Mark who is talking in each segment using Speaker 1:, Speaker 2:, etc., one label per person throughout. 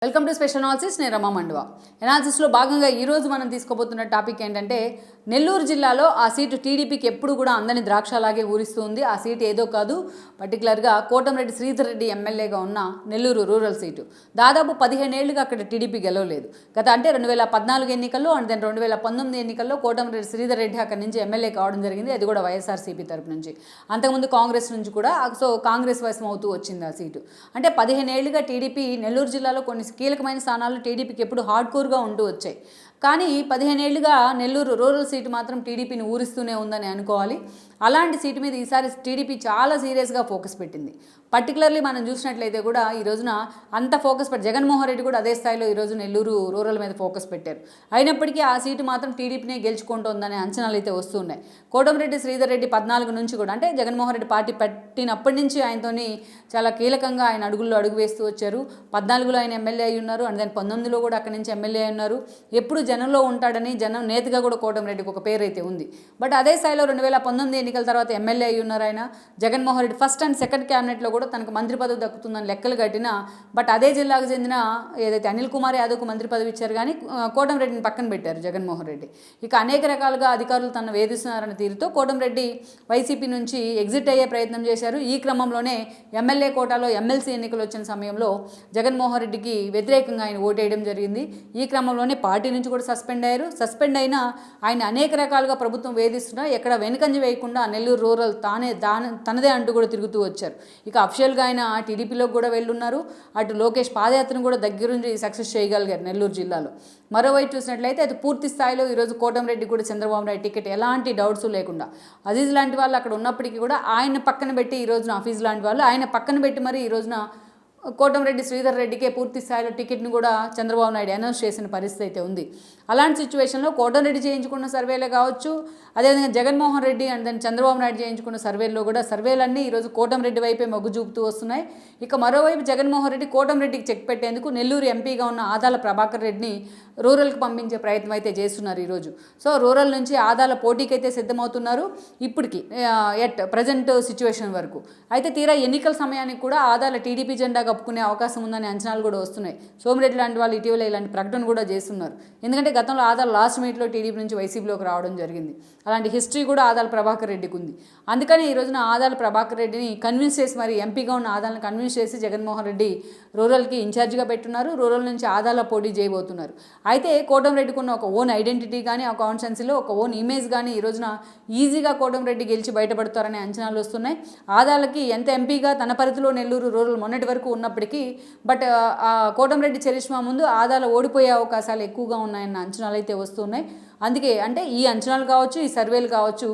Speaker 1: Welcome to special analysis. నేను రమా మండువా. అనాలిసిస్లో భాగంగా ఈరోజు మనం తీసుకోబోతున్న టాపిక్ ఏంటంటే, నెల్లూరు జిల్లాలో ఆ సీటు టీడీపీకి ఎప్పుడు కూడా అందని ద్రాక్షలాగే ఊరిస్తుంది. ఆ సీటు ఏదో కాదు, పర్టికులర్గా కోటంరెడ్డి శ్రీధర్ రెడ్డి ఎమ్మెల్యేగా ఉన్న నెల్లూరు రూరల్ సీటు. దాదాపు 15 ఏళ్లుగా అక్కడ టీడీపీ గెలవలేదు. గత అంటే 2014 ఎన్నికల్లో అండ్ దెన్ 2019 ఎన్నికల్లో కోటంరెడ్డి శ్రీధర్ రెడ్డి అక్కడి నుంచి ఎమ్మెల్యే కావడం జరిగింది. అది కూడా వైఎస్ఆర్సీపీ తరపు నుంచి. అంతకుముందు కాంగ్రెస్ నుంచి కూడా, సో కాంగ్రెస్ వశం అవుతూ వచ్చింది ఆ సీటు. అంటే 15 ఏళ్లుగా టీడీపీ నెల్లూరు జిల్లాలో కొన్ని కీలకమైన స్థానాలు టీడీపీకి ఎప్పుడు హార్డ్ కోర్గా ఉంటూ వచ్చాయి. కానీ 15 ఏళ్లుగా నెల్లూరు రూరల్ సీటు మాత్రం టీడీపీని ఊరిస్తూనే ఉందని అనుకోవాలి. అలాంటి సీటు మీద ఈసారి టీడీపీ చాలా సీరియస్గా ఫోకస్ పెట్టింది. పర్టికులర్లీ మనం చూసినట్లయితే కూడా ఈ రోజున అంత ఫోకస్ జగన్మోహన్ రెడ్డి కూడా అదే స్థాయిలో ఈరోజు నెల్లూరు రూరల్ మీద ఫోకస్ పెట్టారు. అయినప్పటికీ ఆ సీటు మాత్రం టీడీపీనే గెలుచుకుంటోందనే అంచనాలు అయితే వస్తున్నాయి. కోటంరెడ్డి శ్రీధర్ రెడ్డి 14 నుంచి కూడా, అంటే జగన్మోహన్ రెడ్డి పార్టీ పెట్టినప్పటి నుంచి ఆయనతోని చాలా కీలకంగా ఆయన అడుగుల్లో అడుగు వేస్తూ వచ్చారు. 14లో ఆయన ఎమ్మెల్యే అయి ఉన్నారు, అండ్ దెన్ 19లో కూడా అక్కడి నుంచి ఎమ్మెల్యే అయి ఉన్నారు. ఎప్పుడు జనంలో ఉంటాడని, జనం నేతగా కూడా కోటంరెడ్డికి ఒక పేరు అయితే ఉంది. బట్ అదే స్థాయిలో 2019 ఎన్నికల తర్వాత ఎమ్మెల్యే అయి ఉన్నారు ఆయన. Jaganmohan Reddy first and second క్యాబినెట్లో కూడా తనకు మంత్రి పదవి దక్కుతుందని లెక్కలు కట్టినా, బట్ అదే జిల్లాకు చెందిన ఏదైతే అనిల్ కుమార్ యాదవ్కు మంత్రి పదవి ఇచ్చారు, కానీ కోటంరెడ్డిని పక్కన పెట్టారు జగన్మోహన్ రెడ్డి. ఇక అనేక రకాలుగా అధికారులు తనను వేధిస్తున్నారన్న తీరుతో కోటంరెడ్డి వైసీపీ నుంచి ఎగ్జిట్ అయ్యే ప్రయత్నం చేశారు. ఈ క్రమంలోనే ఎమ్మెల్యే కోటాలో ఎమ్మెల్సీ ఎన్నికలు వచ్చిన సమయంలో జగన్మోహన్ రెడ్డికి వ్యతిరేకంగా ఆయన ఓటేయడం జరిగింది. ఈ క్రమంలోనే పార్టీ నుంచి కూడా సస్పెండ్ అయ్యారు. సస్పెండ్ అయినా ఆయన అనేక రకాలుగా ప్రభుత్వం వేధిస్తున్నా ఎక్కడ వెనుకంజ వేయకుండా నెల్లూరు రూరల్ తనదే అంటూ కూడా తిరుగుతూ వచ్చారు. ఇక అఫిషియల్గా ఆయన టీడీపీలోకి కూడా వెళ్ళున్నారు. అటు లోకేష్ పాదయాత్రను కూడా దగ్గరుండి సక్సెస్ చేయగలిగారు నెల్లూరు జిల్లాలో. మరోవైపు చూసినట్లయితే అది పూర్తి స్థాయిలో ఈరోజు కోటంరెడ్డి కూడా చంద్రబాబు నాయుడు టికెట్ ఎలాంటి డౌట్స్ లేకుండా, అజీజ్ లాంటి వాళ్ళు అక్కడ ఉన్నప్పటికీ కూడా ఆయన పక్కన పెట్టి ఈ రోజున హఫీజ్ లాంటి వాళ్ళు ఆయన పక్కన పెట్టి మరి ఈ రోజున కోటంరెడ్డి శ్రీధర్ రెడ్డికే పూర్తి స్థాయిలో టికెట్ను కూడా చంద్రబాబు నాయుడు అనౌన్స్ చేసిన పరిస్థితి అయితే ఉంది. అలాంటి సిచ్యువేషన్లో కోటంరెడ్డి చేయించుకున్న సర్వేలే కావచ్చు, అదేవిధంగా జగన్మోహన్ రెడ్డి అండ్ దెన్ చంద్రబాబు నాయుడు చేయించుకున్న సర్వేల్లో కూడా సర్వేలన్నీ ఈరోజు కోటంరెడ్డి వైపే మొగ్గు చూపుతూ వస్తున్నాయి. ఇక మరోవైపు జగన్మోహన్ రెడ్డి కోటంరెడ్డికి చెక్ పెట్టేందుకు నెల్లూరు ఎంపీగా ఉన్న ఆదాల ప్రభాకర్ రెడ్డిని రూరల్కి పంపించే ప్రయత్నం అయితే చేస్తున్నారు ఈరోజు. సో రూరల్ నుంచి ఆదాల పోటీకి అయితే సిద్ధమవుతున్నారు ఇప్పటికి ప్రజెంట్ సిచ్యువేషన్ వరకు. అయితే తీరా ఎన్నికల సమయానికి కూడా ఆదాల టీడీపీ జెండా కప్పుకునే అవకాశం ఉందనే అంచనాలు కూడా వస్తున్నాయి. సోమిరెడ్డి లాంటి వాళ్ళు ఇటీవల ఇలాంటి ప్రకటన కూడా చేస్తున్నారు. ఎందుకంటే గతంలో ఆదాల లాస్ట్ మినిట్లో టీడీపీ నుంచి వైసీపీలోకి రావడం జరిగింది. అలాంటి హిస్టరీ కూడా ఆదాల ప్రభాకర్ రెడ్డికి ఉంది. అందుకని ఈ రోజున ఆదాల ప్రభాకర్ రెడ్డిని కన్విన్స్ చేసి, మరి ఎంపీగా ఉన్న ఆదాలను కన్విన్స్ చేసి జగన్మోహన్ రెడ్డి రూరల్కి ఇన్ఛార్జిగా పెట్టున్నారు. రూరల్ నుంచి ఆదాల పోటీ చేయబోతున్నారు. అయితే కోటంరెడ్డికి ఉన్న ఒక ఓన్ ఐడెంటిటీ కానీ, ఆ కాన్స్టిట్యున్సీలో ఒక ఓన్ ఇమేజ్ కానీ ఈ రోజున ఈజీగా కోటంరెడ్డి గెలిచి బయటపడతారనే అంచనాలు వస్తున్నాయి. ఆదాలకి ఎంత ఎంపీగా తన పరిధిలో నెల్లూరు రూరల్ మొన్నటి వరకు ఉన్నప్పటికీ, బట్ కోటంరెడ్డి చరిష్మా ముందు ఆదాల ఓడిపోయే అవకాశాలు ఎక్కువగా ఉన్నాయన్న అంచనాలు అయితే వస్తున్నాయి. అందుకే అంటే ఈ అంచనాలు కావచ్చు, ఈ సర్వేలు కావచ్చు,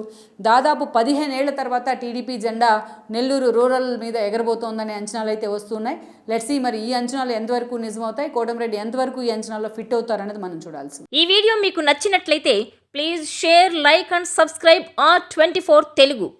Speaker 1: దాదాపు 15 ఏళ్ల తర్వాత టీడీపీ జెండా నెల్లూరు రూరల్ మీద ఎగరబోతోందనే అంచనాలు అయితే వస్తున్నాయి. లెట్స్ సీ మరి ఈ అంచనాలు ఎంతవరకు నిజమవుతాయి, కోటంరెడ్డి ఎంతవరకు ఈ అంచనాల్లో ఫిట్ అవుతారనేది మనం చూడాల్సి.
Speaker 2: ఈ వీడియో మీకు నచ్చినట్లయితే please share, like and subscribe R24 Telugu.